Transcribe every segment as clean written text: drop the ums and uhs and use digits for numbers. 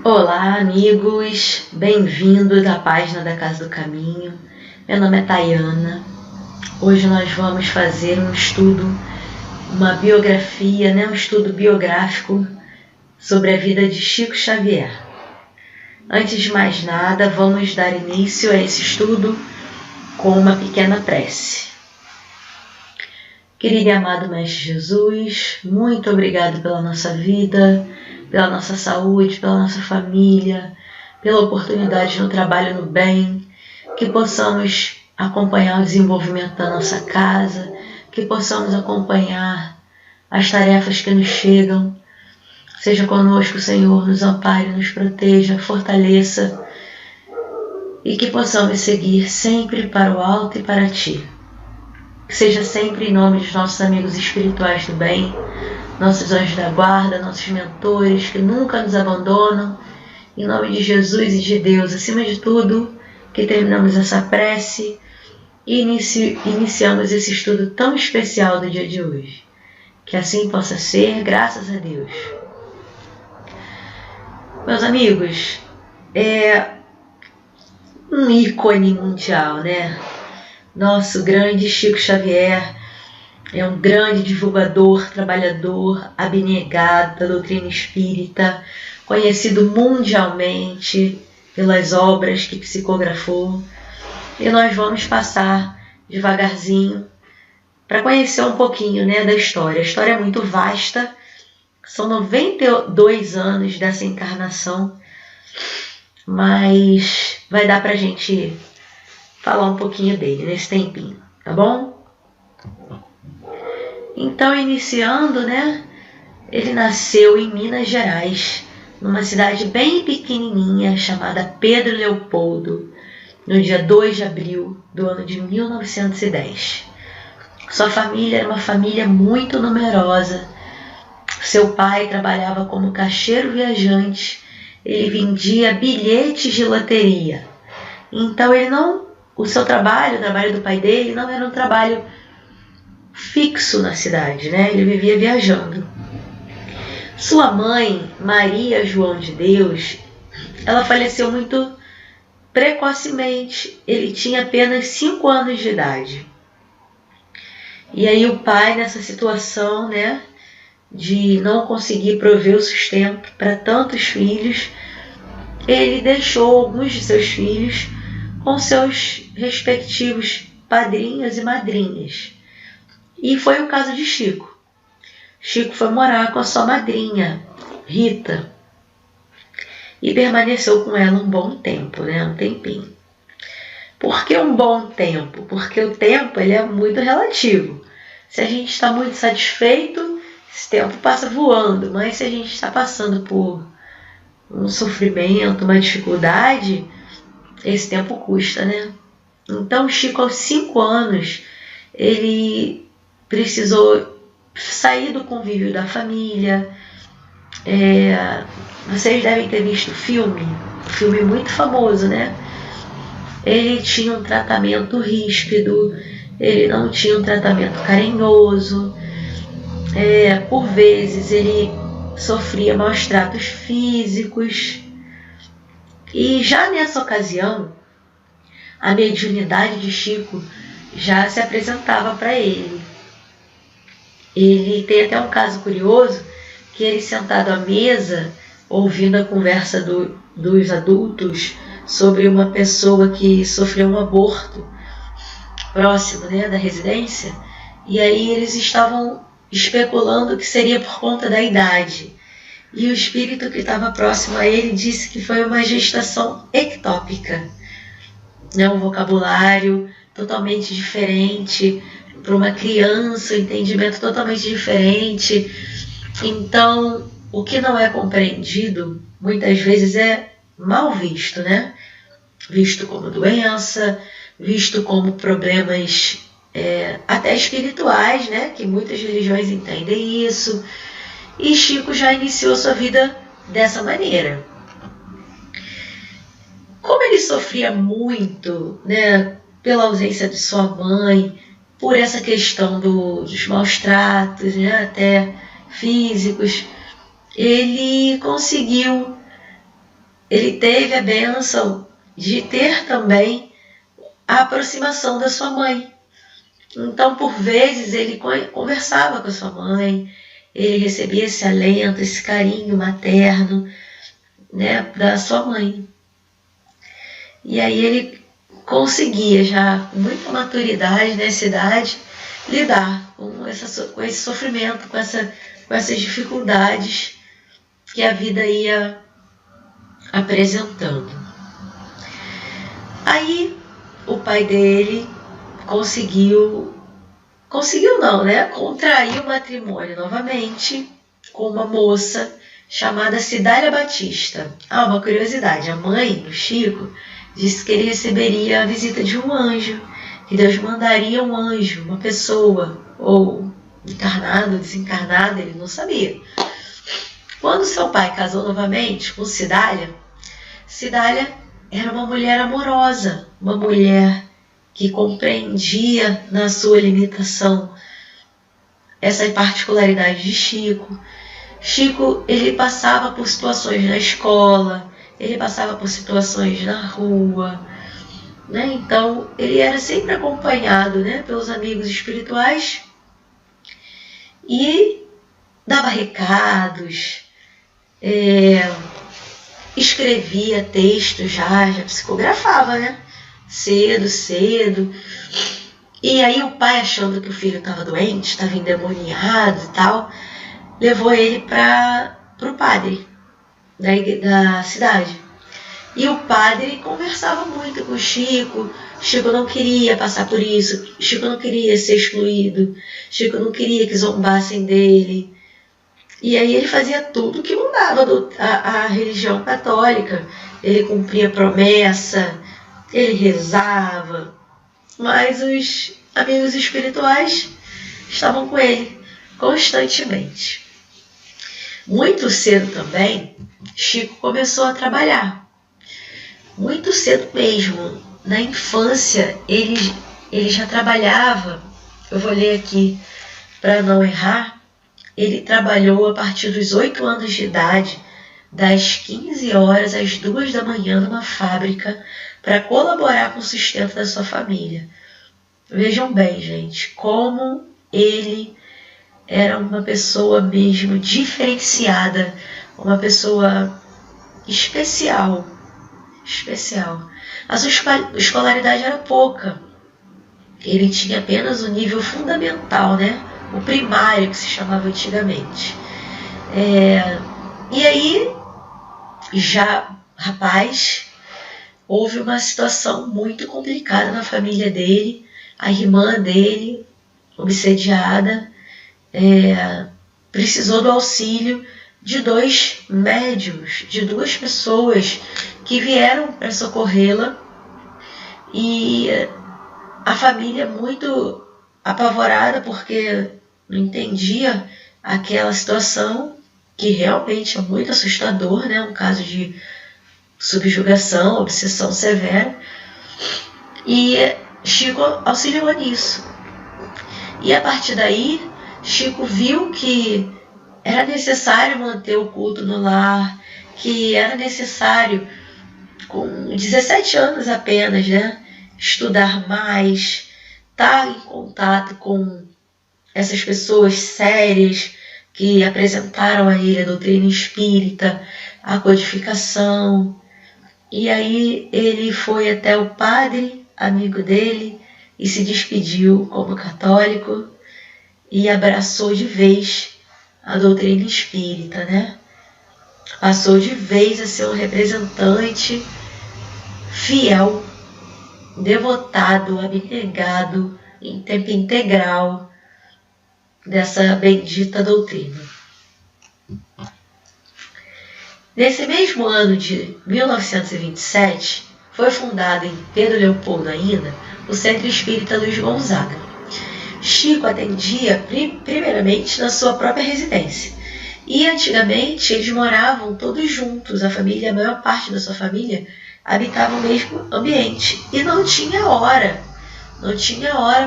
Olá, amigos, bem-vindos à página da Casa do Caminho. Meu nome é Tayana. Hoje nós vamos fazer um estudo, uma biografia, um estudo biográfico sobre a vida de Chico Xavier. Antes de mais nada, vamos dar início a esse estudo com uma pequena prece. Querido e amado Mestre Jesus, muito obrigado pela nossa vida, pela nossa saúde, pela nossa família, pela oportunidade no trabalho no bem, que possamos acompanhar o desenvolvimento da nossa casa, que possamos acompanhar as tarefas que nos chegam. Seja conosco, Senhor, nos ampare, nos proteja, fortaleça e que possamos seguir sempre para o alto e para Ti. Que seja sempre em nome dos nossos amigos espirituais do bem, nossos anjos da guarda, nossos mentores que nunca nos abandonam, em nome de Jesus e de Deus, acima de tudo, que terminamos essa prece e iniciamos esse estudo tão especial do dia de hoje. Que assim possa ser, graças a Deus. Meus amigos, é um ícone mundial, Nosso grande Chico Xavier é um grande divulgador, trabalhador, abnegado da doutrina espírita, conhecido mundialmente pelas obras que psicografou. E nós vamos passar devagarzinho para conhecer um pouquinho da história. A história é muito vasta, são 92 anos dessa encarnação, mas vai dar para a gente falar um pouquinho dele nesse tempinho, tá bom? Então, iniciando, ele nasceu em Minas Gerais, numa cidade bem pequenininha chamada Pedro Leopoldo, no dia 2 de abril do ano de 1910. Sua família era uma família muito numerosa. Seu pai trabalhava como caixeiro viajante, ele vendia bilhetes de loteria. Então, o trabalho do pai dele não era um trabalho fixo na cidade, Ele vivia viajando. Sua mãe, Maria João de Deus, ela faleceu muito precocemente. Ele tinha apenas 5 anos de idade. E aí o pai, nessa situação, de não conseguir prover o sustento para tantos filhos, ele deixou alguns de seus filhos com seus respectivos padrinhos e madrinhas. E foi o caso de Chico. Chico foi morar com a sua madrinha, Rita, e permaneceu com ela um bom tempo, um tempinho. Por que um bom tempo? Porque o tempo ele é muito relativo. Se a gente está muito satisfeito, esse tempo passa voando, mas se a gente está passando por um sofrimento, uma dificuldade, esse tempo custa, Então, Chico, aos 5 anos, ele precisou sair do convívio da família. Vocês devem ter visto um filme muito famoso, Ele tinha um tratamento ríspido, ele não tinha um tratamento carinhoso, por vezes ele sofria maus tratos físicos. E já nessa ocasião, a mediunidade de Chico já se apresentava para ele. Ele tem até um caso curioso, que ele sentado à mesa, ouvindo a conversa dos adultos sobre uma pessoa que sofreu um aborto próximo da residência, e aí eles estavam especulando que seria por conta da idade. E o espírito que estava próximo a ele disse que foi uma gestação ectópica, um vocabulário totalmente diferente para uma criança, um entendimento totalmente diferente. Então, o que não é compreendido, muitas vezes é mal visto, Visto como doença, visto como problemas até espirituais, que muitas religiões entendem isso. E Chico já iniciou sua vida dessa maneira. Como ele sofria muito, pela ausência de sua mãe, por essa questão dos maus tratos, até físicos, ele conseguiu ele teve a bênção de ter também a aproximação da sua mãe. Então, por vezes, ele conversava com a sua mãe, ele recebia esse alento, esse carinho materno, né, da sua mãe. E aí ele conseguia, já com muita maturidade nessa idade, lidar com esse sofrimento, com essas dificuldades que a vida ia apresentando. Aí o pai dele conseguiu não, né? Contraiu o matrimônio novamente com uma moça chamada Cidália Batista. Ah, uma curiosidade, a mãe do Chico disse que ele receberia a visita de um anjo, que Deus mandaria um anjo, uma pessoa, ou encarnado, desencarnado, ele não sabia. Quando seu pai casou novamente com Cidália, Cidália era uma mulher amorosa, uma mulher que compreendia na sua limitação essa particularidade de Chico. Chico, ele passava por situações na escola, ele passava por situações na rua, né? Então ele era sempre acompanhado, né, pelos amigos espirituais e dava recados, escrevia textos, já psicografava, né? Cedo. E aí o pai, achando que o filho estava doente, estava endemoniado e tal, levou ele para o padre da cidade. E o padre conversava muito com o Chico. Chico não queria passar por isso, Chico não queria ser excluído, Chico não queria que zombassem dele. E aí ele fazia tudo que mudava a religião católica. Ele cumpria promessa, ele rezava, mas os amigos espirituais estavam com ele constantemente. Muito cedo também, Chico começou a trabalhar. Muito cedo mesmo. Na infância, ele já trabalhava. Eu vou ler aqui para não errar. Ele trabalhou a partir dos 8 anos de idade, das 15 horas às 2 da manhã numa fábrica, para colaborar com o sustento da sua família. Vejam bem, gente, como ele era uma pessoa mesmo diferenciada, uma pessoa especial. A sua escolaridade era pouca. Ele tinha apenas o nível fundamental, né? O primário, que se chamava antigamente. E aí, já rapaz, houve uma situação muito complicada na família dele. A irmã dele, obsediada, precisou do auxílio de 2 médiuns, de 2 pessoas que vieram para socorrê-la, e a família muito apavorada porque não entendia aquela situação, que realmente é muito assustador, né? Um caso de subjugação, obsessão severa, e Chico auxiliou nisso. E a partir daí, Chico viu que era necessário manter o culto no lar, que era necessário, com 17 anos apenas, né, estudar mais, estar em contato com essas pessoas sérias que apresentaram a ele a doutrina espírita, a codificação. E aí ele foi até o padre, amigo dele, e se despediu como católico e abraçou de vez a doutrina espírita, né? Passou de vez a ser um representante fiel, devotado, abnegado, em tempo integral dessa bendita doutrina. Nesse mesmo ano de 1927, foi fundado em Pedro Leopoldo ainda o Centro Espírita Luiz Gonzaga. Chico atendia primeiramente na sua própria residência. E antigamente eles moravam todos juntos, a maior parte da sua família habitava o mesmo ambiente. E não tinha hora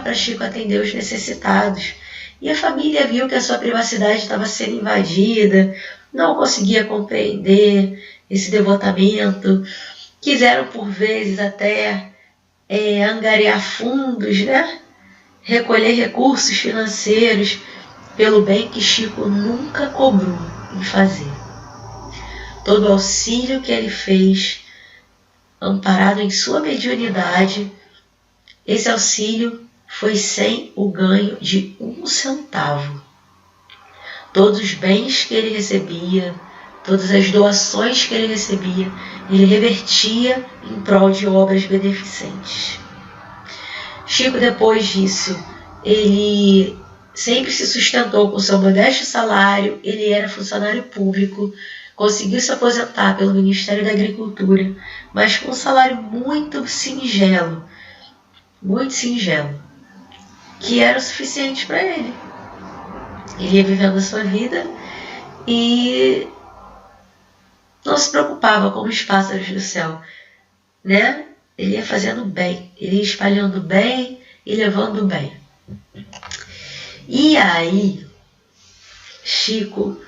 para Chico atender os necessitados. E a família viu que a sua privacidade estava sendo invadida, não conseguia compreender, esse devotamento, quiseram por vezes até angariar fundos, né? Recolher recursos financeiros pelo bem que Chico nunca cobrou em fazer. Todo o auxílio que ele fez, amparado em sua mediunidade, esse auxílio foi sem o ganho de 1 centavo. Todos os bens que ele recebia, todas as doações que ele recebia, ele revertia em prol de obras beneficentes. Chico, depois disso, ele sempre se sustentou com seu modesto salário, ele era funcionário público, conseguiu se aposentar pelo Ministério da Agricultura, mas com um salário muito singelo, que era o suficiente para ele. Ele ia vivendo a sua vida e não se preocupava com os pássaros do céu, né? Ele ia fazendo bem, ele ia espalhando bem e levando bem. E aí, Chico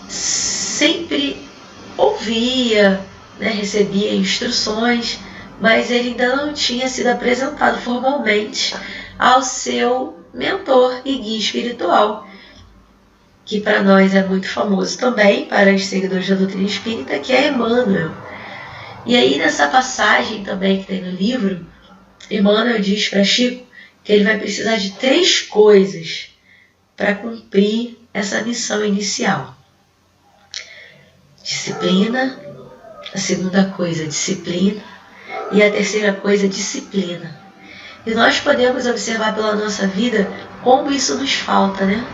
sempre ouvia, né, recebia instruções, mas ele ainda não tinha sido apresentado formalmente ao seu mentor e guia espiritual, que para nós é muito famoso também, para os seguidores da doutrina espírita, que é Emmanuel. E aí nessa passagem também que tem no livro, Emmanuel diz para Chico que ele vai precisar de 3 coisas para cumprir essa missão inicial. Disciplina, a segunda coisa, disciplina, e a terceira coisa, disciplina. E nós podemos observar pela nossa vida como isso nos falta, né?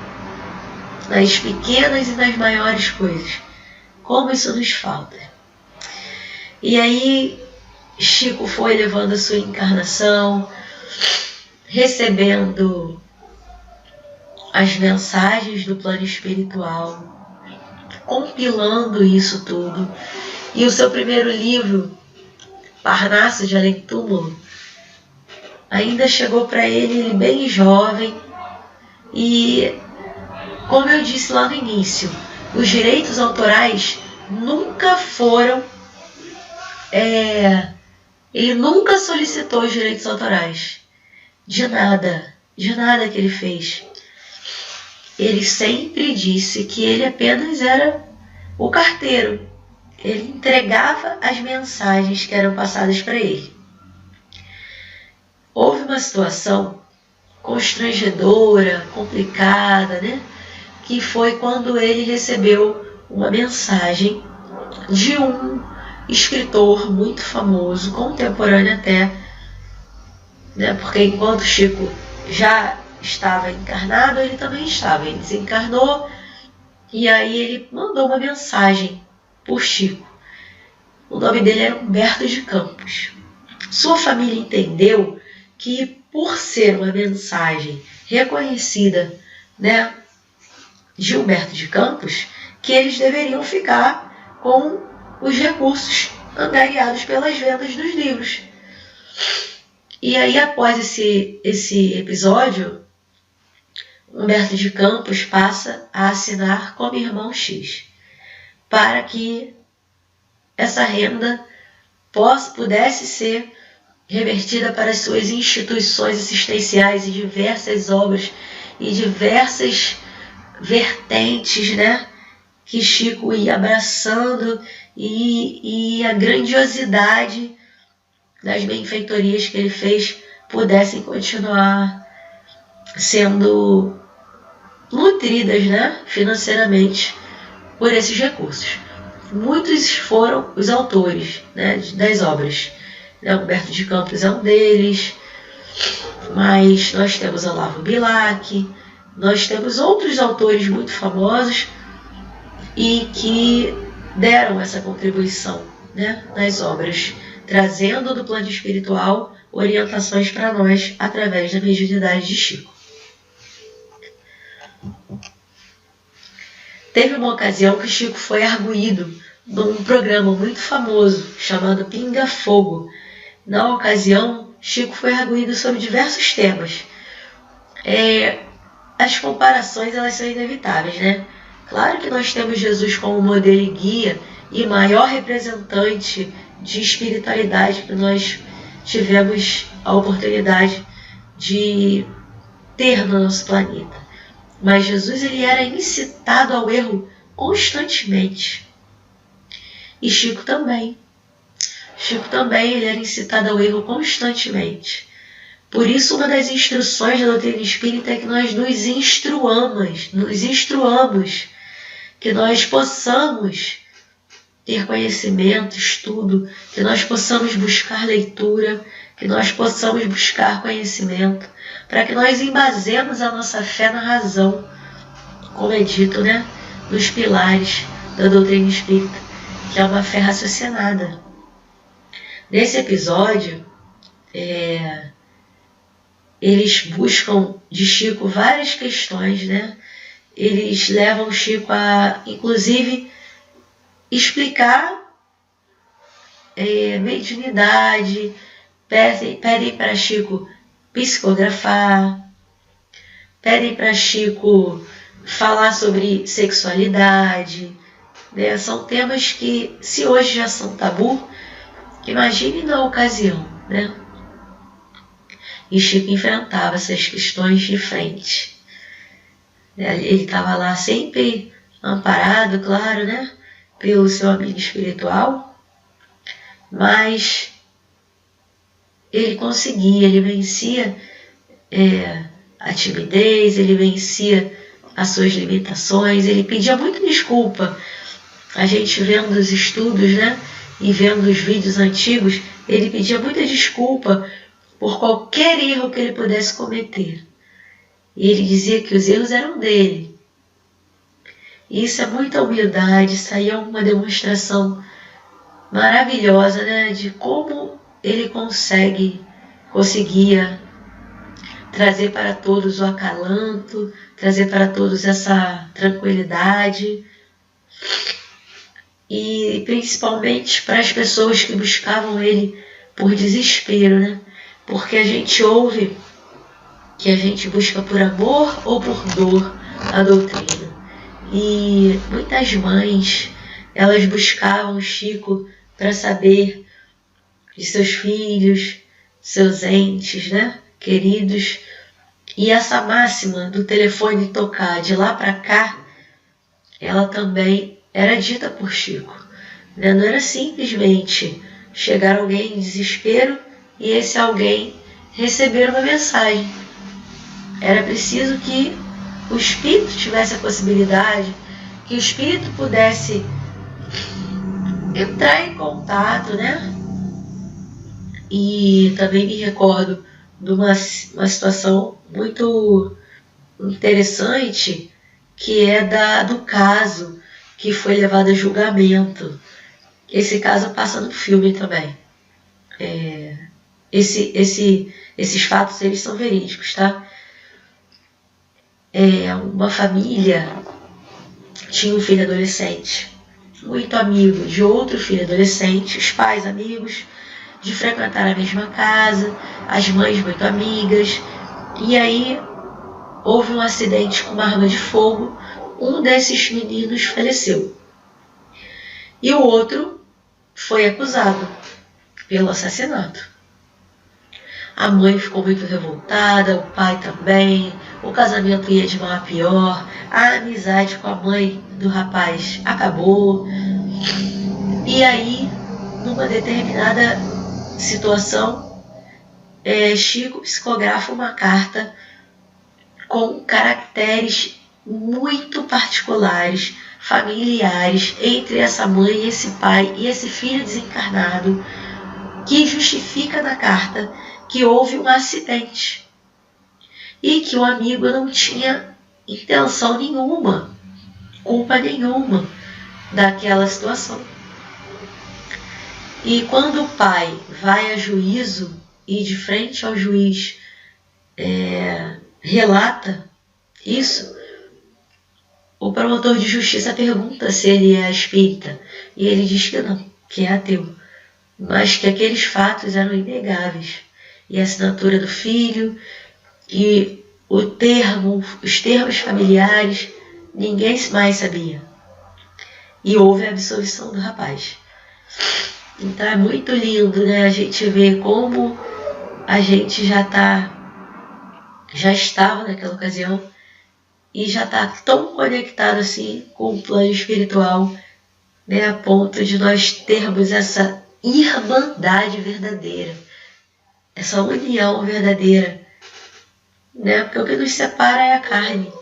Nas pequenas e nas maiores coisas. Como isso nos falta. E aí, Chico foi levando a sua encarnação, recebendo as mensagens do plano espiritual, compilando isso tudo. E o seu primeiro livro, Parnaso de Além Túmulo, ainda chegou para ele bem jovem. E, como eu disse lá no início, os direitos autorais nunca foram... ele nunca solicitou os direitos autorais. De nada que ele fez. Ele sempre disse que ele apenas era o carteiro. Ele entregava as mensagens que eram passadas para ele. Houve uma situação constrangedora, complicada, né? Que foi quando ele recebeu uma mensagem de um escritor muito famoso, contemporâneo até, né? Porque enquanto Chico já estava encarnado, ele também estava. Ele desencarnou e aí ele mandou uma mensagem por Chico. O nome dele era Humberto de Campos. Sua família entendeu que, por ser uma mensagem reconhecida, né, de Humberto de Campos, que eles deveriam ficar com os recursos angariados pelas vendas dos livros. E aí, após esse episódio, Humberto de Campos passa a assinar como irmão X, para que essa renda pudesse ser revertida para as suas instituições assistenciais e diversas obras e diversas vertentes, né, que Chico ia abraçando, e a grandiosidade das benfeitorias que ele fez pudessem continuar sendo nutridas, né, financeiramente por esses recursos. Muitos foram os autores, né, das obras. Humberto de Campos é um deles, mas nós temos Olavo Bilac, nós temos outros autores muito famosos e que deram essa contribuição, né, nas obras, trazendo do plano espiritual orientações para nós através da mediunidade de Chico. Teve uma ocasião que Chico foi arguído num programa muito famoso chamado Pinga Fogo. Na ocasião, Chico foi arguído sobre diversos temas. As comparações, elas são inevitáveis, né? Claro que nós temos Jesus como modelo e guia e maior representante de espiritualidade que nós tivemos a oportunidade de ter no nosso planeta. Mas Jesus ele era incitado ao erro constantemente. E Chico também. Chico também ele era incitado ao erro constantemente. Por isso, uma das instruções da doutrina espírita é que nós nos instruamos, que nós possamos ter conhecimento, estudo, que nós possamos buscar leitura, que nós possamos buscar conhecimento, para que nós embasemos a nossa fé na razão, como é dito, né, nos pilares da doutrina espírita, que é uma fé raciocinada. Nesse episódio, eles buscam de Chico várias questões, né? Eles levam Chico a, inclusive, explicar mediunidade, pedem para Chico psicografar, pedem para Chico falar sobre sexualidade, né? São temas que, se hoje já são tabu, imagine na ocasião, né? E Chico enfrentava essas questões de frente. Ele estava lá sempre amparado, claro, né, pelo seu amigo espiritual, mas ele conseguia, ele vencia a timidez, ele vencia as suas limitações, ele pedia muita desculpa. A gente vendo os estudos, né, e vendo os vídeos antigos, ele pedia muita desculpa por qualquer erro que ele pudesse cometer. E ele dizia que os erros eram dele. E isso é muita humildade, isso aí é uma demonstração maravilhosa, né, de como ele conseguia trazer para todos o acalanto, trazer para todos essa tranquilidade. E principalmente para as pessoas que buscavam ele por desespero, né? Porque a gente ouve que a gente busca por amor ou por dor a doutrina. E muitas mães, elas buscavam Chico para saber de seus filhos, seus entes, né, queridos. E essa máxima do telefone tocar de lá para cá, ela também era dita por Chico. Né? Não era simplesmente chegar alguém em desespero e esse alguém receber uma mensagem. Era preciso que o espírito tivesse a possibilidade, que o espírito pudesse entrar em contato, né? E também me recordo de uma situação muito interessante, que é do caso que foi levado a julgamento. Esse caso passa no filme também. Esses fatos eles são verídicos, tá? Uma família tinha um filho adolescente, muito amigo de outro filho adolescente, os pais amigos, de frequentar a mesma casa, as mães muito amigas, e aí houve um acidente com uma arma de fogo, um desses meninos faleceu. E o outro foi acusado pelo assassinato. A mãe ficou muito revoltada, o pai também, o casamento ia de mal a pior, a amizade com a mãe do rapaz acabou. E aí, numa determinada situação, Chico psicografa uma carta com caracteres muito particulares, familiares, entre essa mãe e esse pai e esse filho desencarnado, que justifica na carta que houve um acidente e que o amigo não tinha intenção nenhuma, culpa nenhuma daquela situação. E quando o pai vai a juízo e de frente ao juiz relata isso, o promotor de justiça pergunta se ele é espírita e ele diz que não, que é ateu, mas que aqueles fatos eram inegáveis. E a assinatura do filho e os termos familiares Ninguém mais sabia. E houve a absolvição do rapaz. Então é muito lindo, né? A gente vê como a gente já estava naquela ocasião e já está tão conectado assim com o plano espiritual, né? A ponto de nós termos essa irmandade verdadeira, essa união verdadeira, né? Porque o que nos separa é a carne.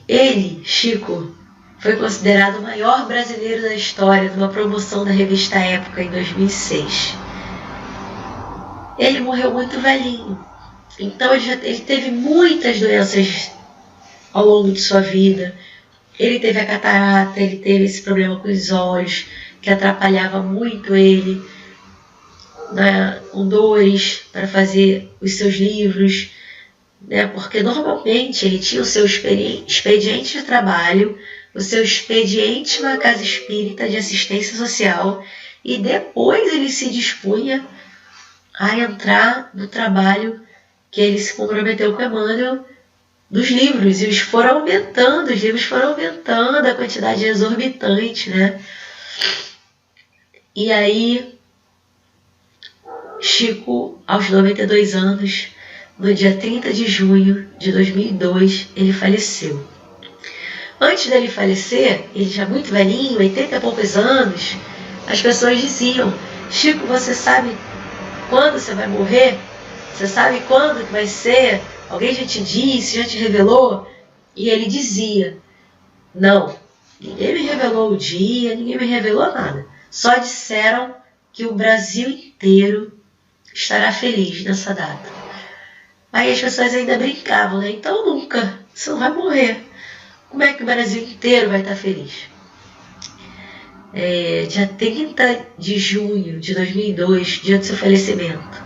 Ele, Chico, foi considerado o maior brasileiro da história numa promoção da revista Época em 2006. Ele morreu muito velhinho, então ele teve muitas doenças ao longo de sua vida. Ele teve a catarata, ele teve esse problema com os olhos, que atrapalhava muito ele, né, com dores para fazer os seus livros, né, porque normalmente ele tinha o seu expediente de trabalho, o seu expediente na casa espírita de assistência social, e depois ele se dispunha a entrar no trabalho que ele se comprometeu com Emmanuel dos livros, e os livros foram aumentando, a quantidade exorbitante, né? E aí, Chico, aos 92 anos, no dia 30 de junho de 2002, ele faleceu. Antes dele falecer, ele já muito velhinho, 80 e poucos anos, as pessoas diziam: Chico, você sabe quando você vai morrer? Você sabe quando que vai ser? Alguém já te disse, já te revelou? E ele dizia: não, ninguém me revelou o dia, ninguém me revelou nada. Só disseram que o Brasil inteiro estará feliz nessa data. Aí as pessoas ainda brincavam, né? Então nunca, você não vai morrer. Como é que o Brasil inteiro vai estar feliz? Dia 30 de junho de 2002, dia do seu falecimento,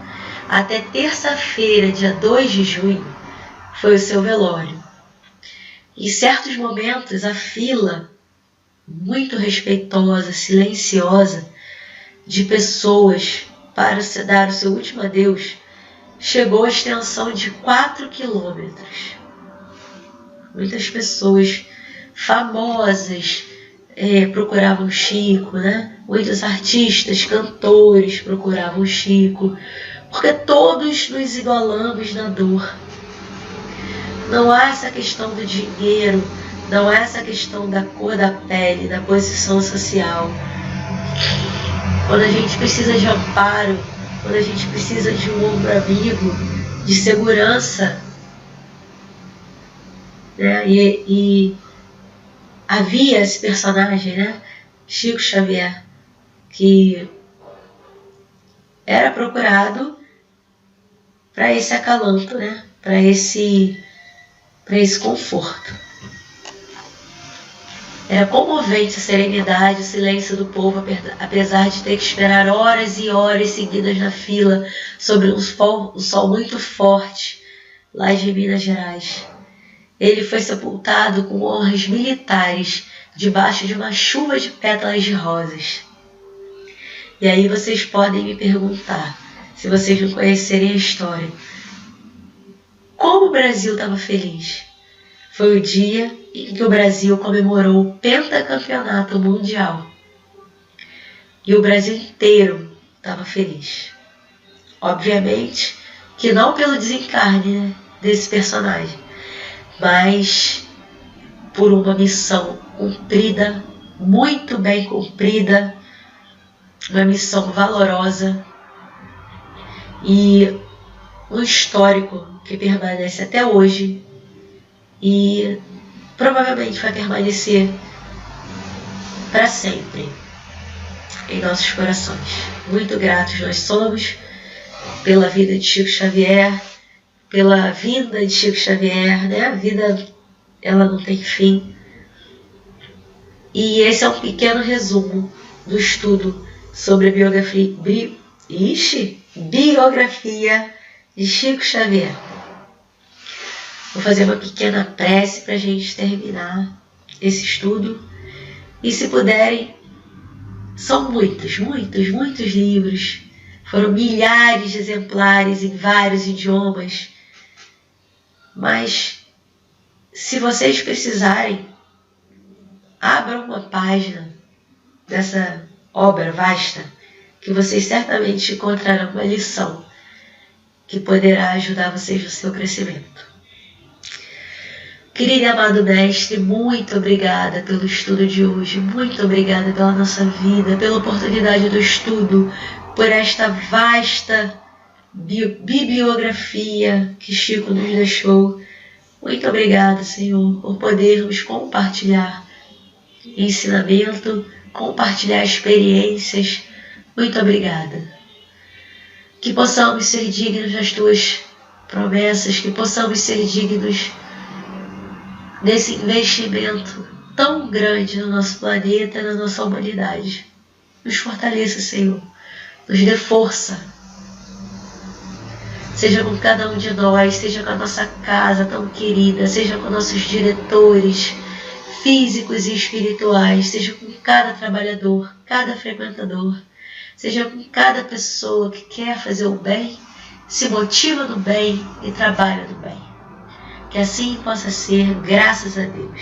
até terça-feira, dia 2 de junho, foi o seu velório. Em certos momentos, a fila, muito respeitosa, silenciosa, de pessoas para dar o seu último adeus, chegou à extensão de 4 quilômetros. Muitas pessoas famosas procuravam Chico, né? Muitos artistas, cantores procuravam Chico, porque todos nos igualamos na dor. Não há essa questão do dinheiro, não há essa questão da cor da pele, da posição social. Quando a gente precisa de amparo, quando a gente precisa de um ombro amigo, de segurança, né? E havia esse personagem, né? Chico Xavier, que era procurado para esse acalanto, né? Para esse conforto. Era comovente a serenidade, o silêncio do povo, apesar de ter que esperar horas e horas seguidas na fila, sobre um sol muito forte, lá de Minas Gerais. Ele foi sepultado com honras militares, debaixo de uma chuva de pétalas de rosas. E aí vocês podem me perguntar, se vocês não conhecerem a história, como o Brasil estava feliz? Foi o dia em que o Brasil comemorou o pentacampeonato mundial. E o Brasil inteiro estava feliz. Obviamente que não pelo desencarne, né, desse personagem, mas por uma missão cumprida, muito bem cumprida, uma missão valorosa e um histórico que permanece até hoje e provavelmente vai permanecer para sempre em nossos corações. Muito gratos nós somos pela vida de Chico Xavier, pela vinda de Chico Xavier, né? A vida, ela não tem fim. E esse é um pequeno resumo do estudo sobre a biografia de Chico Xavier. Vou fazer uma pequena prece para a gente terminar esse estudo. E se puderem, são muitos livros. Foram milhares de exemplares em vários idiomas. Mas se vocês precisarem, abram uma página dessa obra vasta, que vocês certamente encontrarão uma lição que poderá ajudar vocês no seu crescimento. Querido e amado Mestre, muito obrigada pelo estudo de hoje, muito obrigada pela nossa vida, pela oportunidade do estudo, por esta vasta bibliografia que Chico nos deixou. Muito obrigada, Senhor, por podermos compartilhar ensinamento, compartilhar experiências. Muito obrigada. Que possamos ser dignos das Tuas promessas, que possamos ser dignos desse investimento tão grande no nosso planeta, na nossa humanidade. Nos fortaleça, Senhor. Nos dê força. Seja com cada um de nós, seja com a nossa casa tão querida, seja com nossos diretores físicos e espirituais, seja com cada trabalhador, cada frequentador, seja com cada pessoa que quer fazer o bem, se motiva no bem e trabalha no bem. Que assim possa ser, graças a Deus.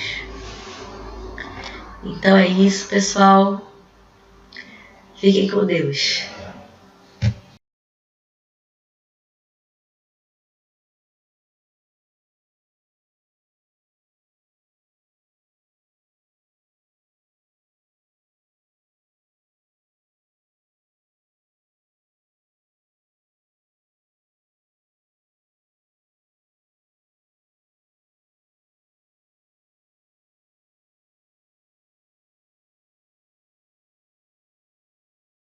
Então é isso, pessoal. Fiquem com Deus.